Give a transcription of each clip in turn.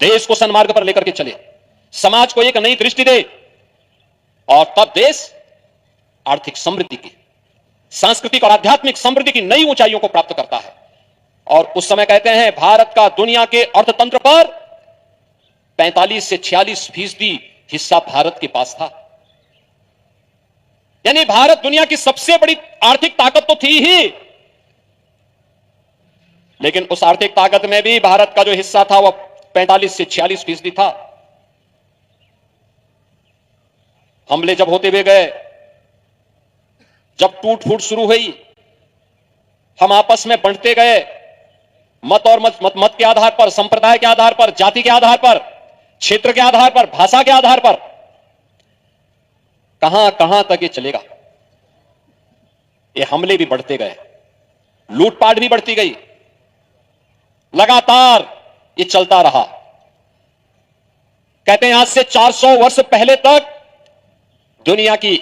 देश को सन्मार्ग पर लेकर के चले, समाज को एक नई दृष्टि दे, और तब देश आर्थिक समृद्धि की, सांस्कृतिक और आध्यात्मिक समृद्धि की नई ऊंचाइयों को प्राप्त करता है। और उस समय कहते हैं भारत का दुनिया के अर्थतंत्र पर 45 से 46% हिस्सा भारत के पास था। यानी भारत दुनिया की सबसे बड़ी आर्थिक ताकत तो थी ही, लेकिन उस आर्थिक ताकत में भी भारत का जो हिस्सा था वह 45 से 46% था। हमले जब होते हुए गए, जब टूट फूट शुरू हुई, हम आपस में बढ़ते गए, मत और मत के आधार पर, संप्रदाय के आधार पर, जाति के आधार पर, क्षेत्र के आधार पर, भाषा के आधार पर, कहां कहां तक ये चलेगा। ये हमले भी बढ़ते गए, लूटपाट भी बढ़ती गई, लगातार ये चलता रहा। कहते हैं आज से 400 वर्ष पहले तक दुनिया की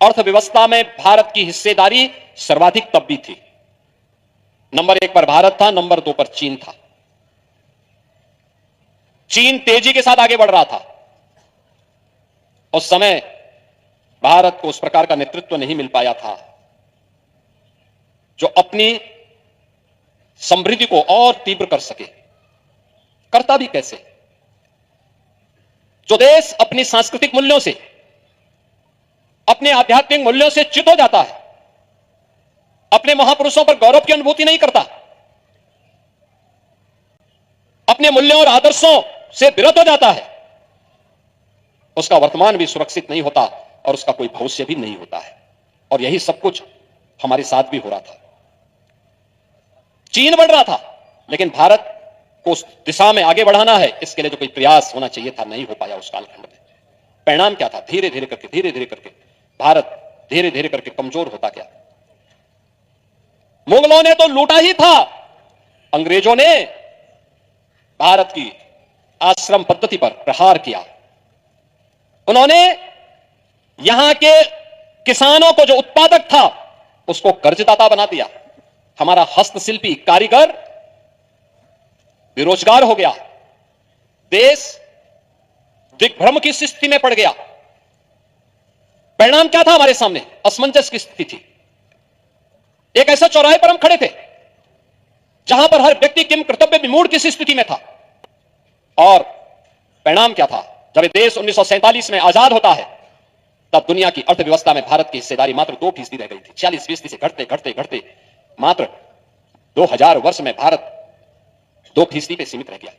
अर्थव्यवस्था में भारत की हिस्सेदारी सर्वाधिक तब भी थी। नंबर 1 पर भारत था, नंबर 2 पर चीन था। चीन तेजी के साथ आगे बढ़ रहा था। उस समय भारत को उस प्रकार का नेतृत्व नहीं मिल पाया था जो अपनी समृद्धि को और तीव्र कर सके। करता भी कैसे? जो देश अपनी सांस्कृतिक मूल्यों से, अपने आध्यात्मिक मूल्यों से च्युत हो जाता है, अपने महापुरुषों पर गौरव की अनुभूति नहीं करता, अपने मूल्यों और आदर्शों से विरत हो जाता है, उसका वर्तमान भी सुरक्षित नहीं होता और उसका कोई भविष्य भी नहीं होता है। और यही सब कुछ हमारे साथ भी हो रहा था। चीन बढ़ रहा था, लेकिन भारत को उस दिशा में आगे बढ़ाना है, इसके लिए जो कोई प्रयास होना चाहिए था, नहीं हो पाया उस कालखंड में। परिणाम क्या था? धीरे धीरे करके भारत धीरे धीरे करके कमजोर होता गया। मुगलों ने तो लूटा ही था, अंग्रेजों ने भारत की आश्रम पद्धति पर प्रहार किया। उन्होंने यहां के किसानों को, जो उत्पादक था, उसको कर्जदाता बना दिया। हमारा हस्तशिल्पी कारीगर बेरोजगार हो गया। देश दिग्भ्रम की स्थिति में पड़ गया। परिणाम क्या था हमारे सामने? असमंजस की स्थिति थी। एक ऐसे चौराहे पर हम खड़े थे जहां पर हर व्यक्ति किम कर्तव्य विमूढ़ की स्थिति में था। और परिणाम क्या था? जब देश 1947 में आजाद होता है, तब दुनिया की अर्थव्यवस्था में भारत की हिस्सेदारी मात्र 2% रह गई थी। 40% से घटते मात्र 2000 वर्ष में भारत 2% पे सीमित रह गया।